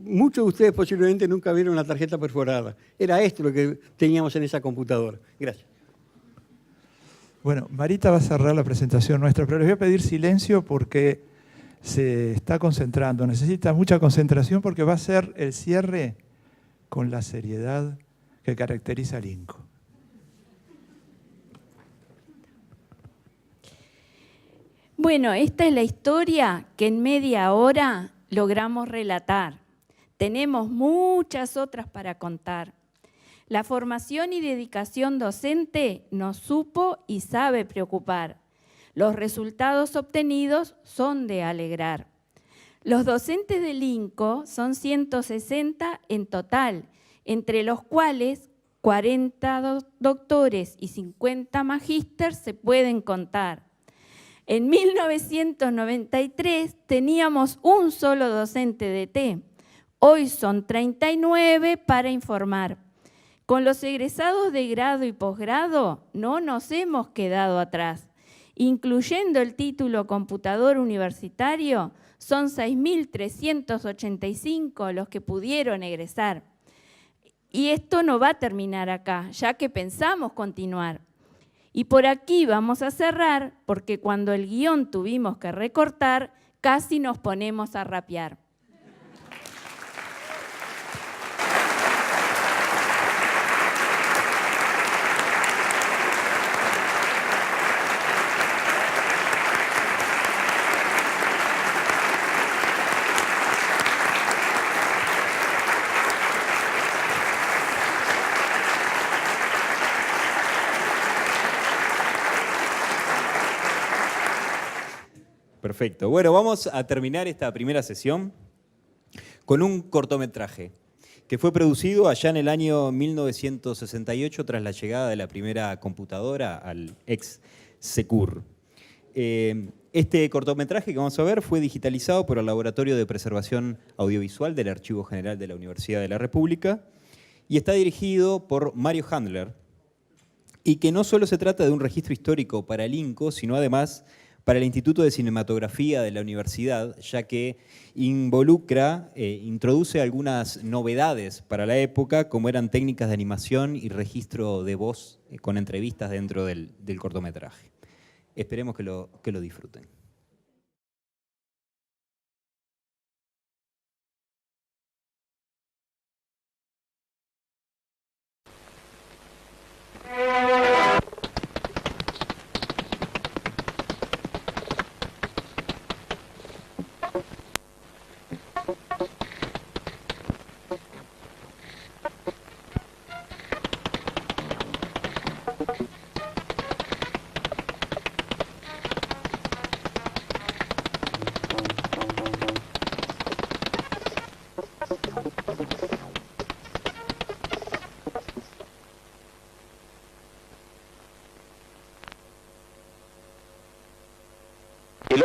muchos de ustedes posiblemente nunca vieron una tarjeta perforada. Era esto lo que teníamos en esa computadora. Gracias. Bueno, Marita va a cerrar la presentación nuestra, pero les voy a pedir silencio porque se está concentrando. Necesita mucha concentración porque va a ser el cierre con la seriedad que caracteriza al INCO. Bueno, esta es la historia que en media hora logramos relatar. Tenemos muchas otras para contar. La formación y dedicación docente nos supo y sabe preocupar. Los resultados obtenidos son de alegrar. Los docentes del INCO son 160 en total, entre los cuales 40 doctores y 50 magísteres se pueden contar. En 1993 teníamos un solo docente de T, hoy son 39 para informar. Con los egresados de grado y posgrado no nos hemos quedado atrás. Incluyendo el título computador universitario, son 6.385 los que pudieron egresar. Y esto no va a terminar acá, ya que pensamos continuar. Y por aquí vamos a cerrar, porque cuando el guión tuvimos que recortar, casi nos ponemos a rapear. Perfecto. Bueno, vamos a terminar esta primera sesión con un cortometraje que fue producido allá en el año 1968 tras la llegada de la primera computadora al ex Secur. Este cortometraje que vamos a ver fue digitalizado por el Laboratorio de Preservación Audiovisual del Archivo General de la Universidad de la República y está dirigido por Mario Handler, y que no solo se trata de un registro histórico para el INCO, sino además para el Instituto de Cinematografía de la Universidad, ya que introduce algunas novedades para la época, como eran técnicas de animación y registro de voz con entrevistas dentro del cortometraje. Esperemos que lo disfruten.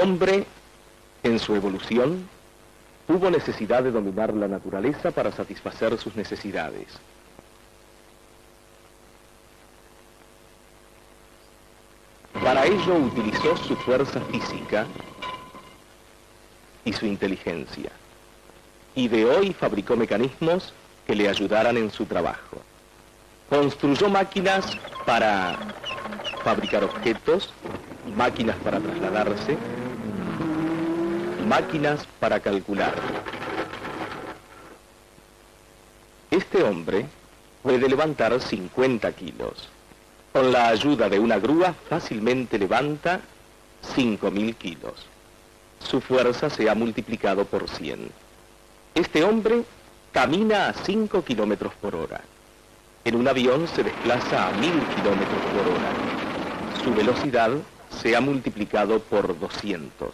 hombre, en su evolución, tuvo necesidad de dominar la naturaleza para satisfacer sus necesidades. Para ello utilizó su fuerza física y su inteligencia. Ideó y fabricó mecanismos que le ayudaran en su trabajo. Construyó máquinas para fabricar objetos, máquinas para trasladarse, máquinas para calcular. Este hombre puede levantar 50 kilos. Con la ayuda de una grúa fácilmente levanta 5.000 kilos. Su fuerza se ha multiplicado por 100. Este hombre camina a 5 kilómetros por hora. En un avión se desplaza a 1.000 kilómetros por hora. Su velocidad se ha multiplicado por 200.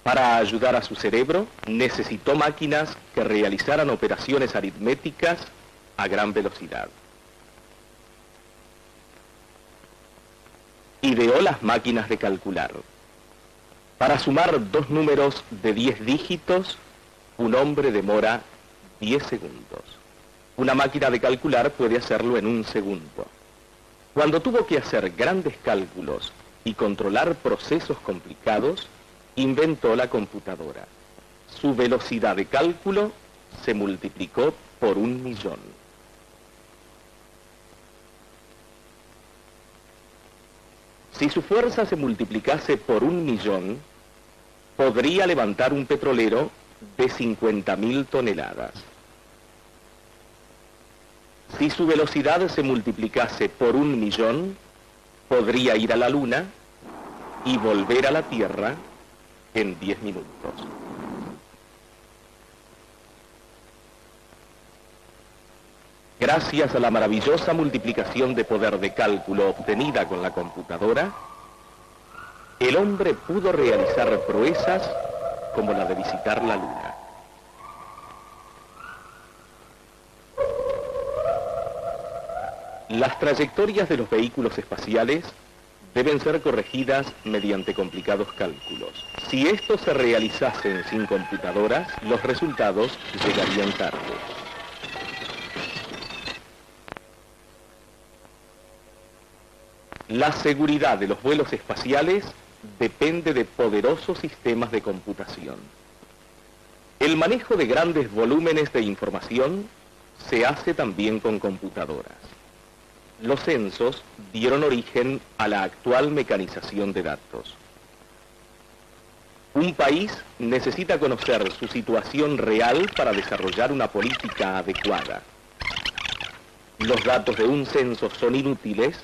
Para ayudar a su cerebro, necesitó máquinas que realizaran operaciones aritméticas a gran velocidad. Ideó las máquinas de calcular. Para sumar dos números de 10 dígitos, un hombre demora 10 segundos. Una máquina de calcular puede hacerlo en 1 segundo. Cuando tuvo que hacer grandes cálculos y controlar procesos complicados, inventó la computadora. Su velocidad de cálculo se multiplicó por 1.000.000. Si su fuerza se multiplicase por 1.000.000, podría levantar un petrolero de 50.000 toneladas. Si su velocidad se multiplicase por 1.000.000, podría ir a la Luna y volver a la Tierra en 10 minutos. Gracias a la maravillosa multiplicación de poder de cálculo obtenida con la computadora, el hombre pudo realizar proezas como la de visitar la Luna. Las trayectorias de los vehículos espaciales deben ser corregidas mediante complicados cálculos. Si estos se realizasen sin computadoras, los resultados llegarían tarde. La seguridad de los vuelos espaciales depende de poderosos sistemas de computación. El manejo de grandes volúmenes de información se hace también con computadoras. Los censos dieron origen a la actual mecanización de datos. Un país necesita conocer su situación real para desarrollar una política adecuada. Los datos de un censo son inútiles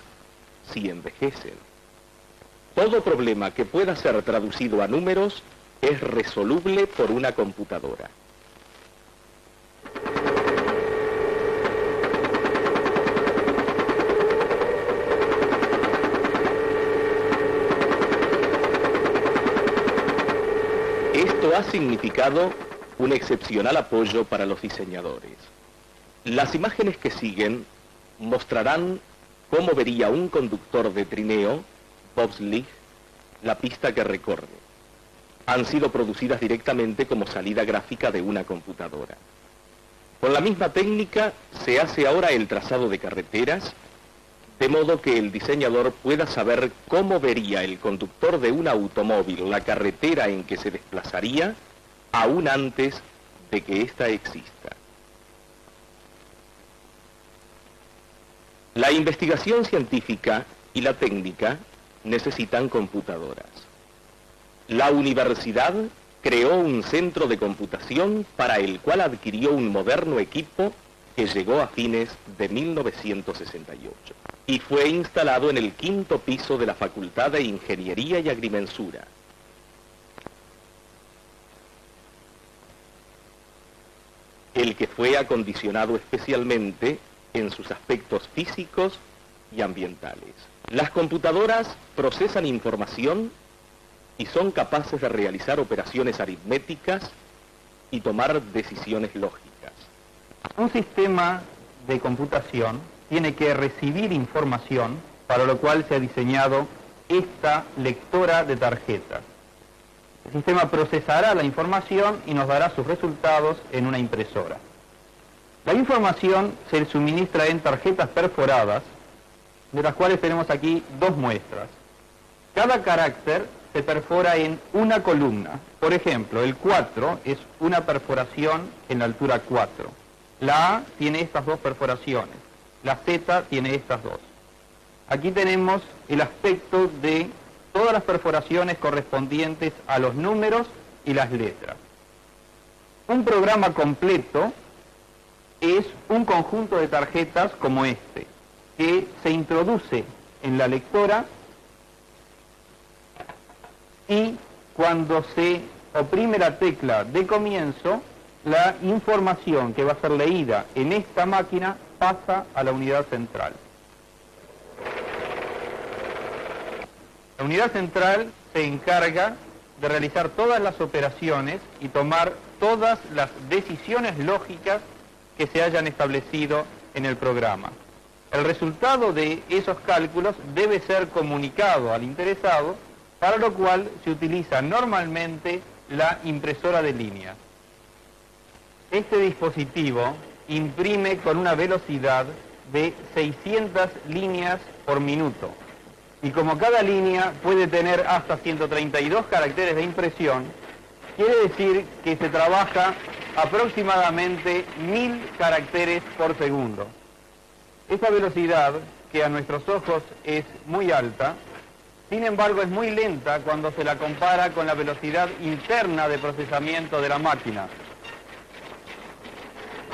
si envejecen. Todo problema que pueda ser traducido a números es resoluble por una computadora. Esto ha significado un excepcional apoyo para los diseñadores. Las imágenes que siguen mostrarán cómo vería un conductor de trineo, bobsleigh, la pista que recorre. Han sido producidas directamente como salida gráfica de una computadora. Con la misma técnica se hace ahora el trazado de carreteras, de modo que el diseñador pueda saber cómo vería el conductor de un automóvil la carretera en que se desplazaría, aún antes de que ésta exista. La investigación científica y la técnica necesitan computadoras. La universidad creó un centro de computación para el cual adquirió un moderno equipo que llegó a fines de 1968 y fue instalado en el 5º piso de la Facultad de Ingeniería y Agrimensura. El que fue acondicionado especialmente en sus aspectos físicos y ambientales. Las computadoras procesan información y son capaces de realizar operaciones aritméticas y tomar decisiones lógicas. Un sistema de computación tiene que recibir información, para lo cual se ha diseñado esta lectora de tarjetas. El sistema procesará la información y nos dará sus resultados en una impresora. La información se suministra en tarjetas perforadas, de las cuales tenemos aquí 2 muestras. Cada carácter se perfora en una columna. Por ejemplo, el 4 es una perforación en la altura 4. La A tiene estas 2 perforaciones. La Z tiene estas 2. Aquí tenemos el aspecto de todas las perforaciones correspondientes a los números y las letras. Un programa completo es un conjunto de tarjetas como este, que se introduce en la lectora y cuando se oprime la tecla de comienzo, la información que va a ser leída en esta máquina pasa a la unidad central. La unidad central se encarga de realizar todas las operaciones y tomar todas las decisiones lógicas que se hayan establecido en el programa. El resultado de esos cálculos debe ser comunicado al interesado, para lo cual se utiliza normalmente la impresora de línea. Este dispositivo imprime con una velocidad de 600 líneas por minuto. Y como cada línea puede tener hasta 132 caracteres de impresión, quiere decir que se trabaja aproximadamente 1000 caracteres por segundo. Esa velocidad, que a nuestros ojos es muy alta, sin embargo es muy lenta cuando se la compara con la velocidad interna de procesamiento de la máquina.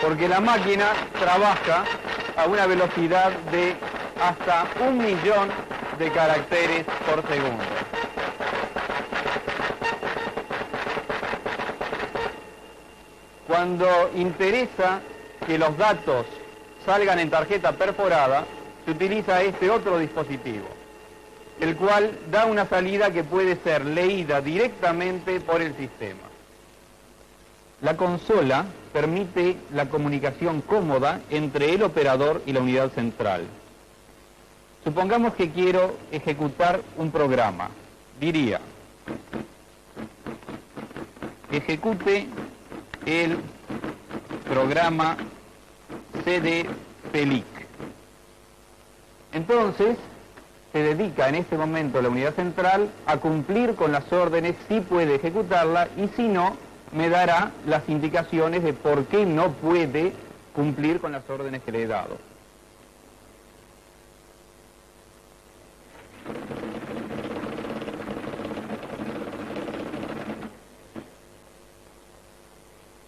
Porque la máquina trabaja a una velocidad de hasta 1.000.000 de caracteres por segundo. Cuando interesa que los datos salgan en tarjeta perforada, se utiliza este otro dispositivo, el cual da una salida que puede ser leída directamente por el sistema. La consola permite la comunicación cómoda entre el operador y la unidad central. Supongamos que quiero ejecutar un programa. Diría, ejecute el programa CD-Pelic. Entonces, se dedica en este momento la unidad central a cumplir con las órdenes, si puede ejecutarla, y si no, me dará las indicaciones de por qué no puede cumplir con las órdenes que le he dado.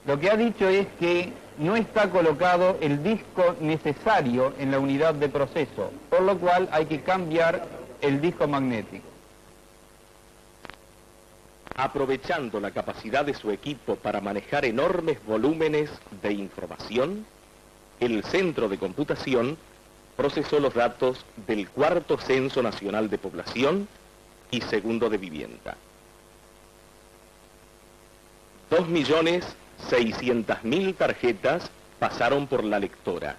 Lo que ha dicho es que no está colocado el disco necesario en la unidad de proceso, por lo cual hay que cambiar el disco magnético. Aprovechando la capacidad de su equipo para manejar enormes volúmenes de información, el Centro de Computación procesó los datos del 4º Censo Nacional de Población y 2º de Vivienda. 2.600.000 tarjetas pasaron por la lectora.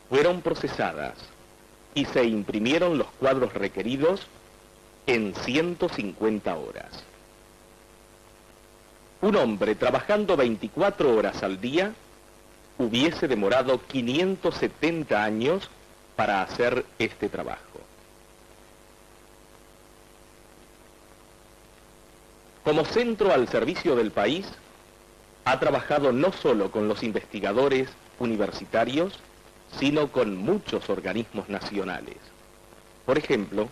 Fueron procesadas y se imprimieron los cuadros requeridos en 150 horas. Un hombre trabajando 24 horas al día hubiese demorado 570 años para hacer este trabajo. Como centro al servicio del país, ha trabajado no solo con los investigadores universitarios, sino con muchos organismos nacionales. Por ejemplo,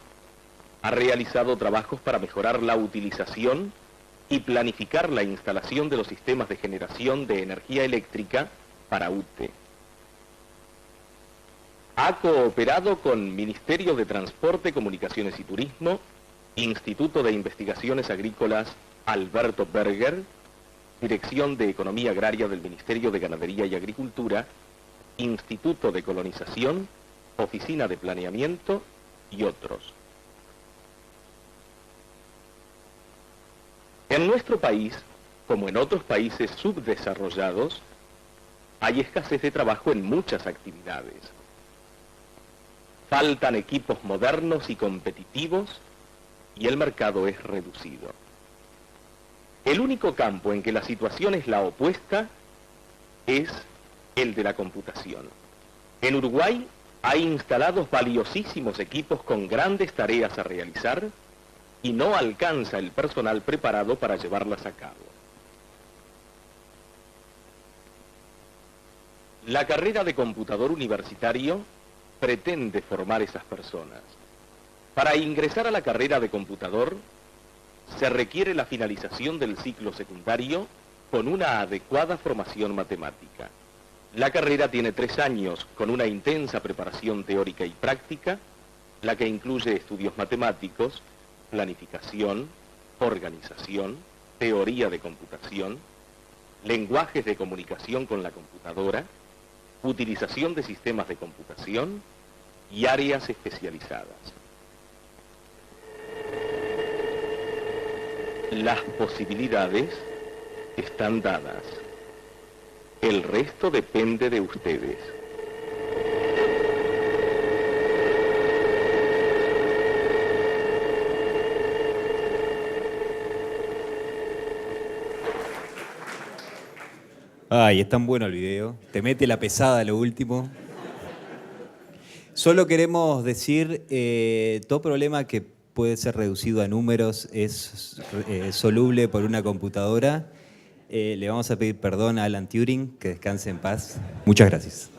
ha realizado trabajos para mejorar la utilización y planificar la instalación de los sistemas de generación de energía eléctrica para UTE. Ha cooperado con Ministerio de Transporte, Comunicaciones y Turismo, Instituto de Investigaciones Agrícolas Alberto Berger, Dirección de Economía Agraria del Ministerio de Ganadería y Agricultura, Instituto de Colonización, Oficina de Planeamiento y otros. En nuestro país, como en otros países subdesarrollados, hay escasez de trabajo en muchas actividades. Faltan equipos modernos y competitivos y el mercado es reducido. El único campo en que la situación es la opuesta es el de la computación. En Uruguay hay instalados valiosísimos equipos con grandes tareas a realizar y no alcanza el personal preparado para llevarlas a cabo. La carrera de computador universitario pretende formar esas personas. Para ingresar a la carrera de computador, se requiere la finalización del ciclo secundario con una adecuada formación matemática. La carrera tiene 3 años con una intensa preparación teórica y práctica, la que incluye estudios matemáticos, planificación, organización, teoría de computación, lenguajes de comunicación con la computadora, utilización de sistemas de computación y áreas especializadas. Las posibilidades están dadas. El resto depende de ustedes. Ay, es tan bueno el video. Te mete la pesada a lo último. Solo queremos decir, todo problema que puede ser reducido a números es soluble por una computadora. Le vamos a pedir perdón a Alan Turing, que descanse en paz. Muchas gracias.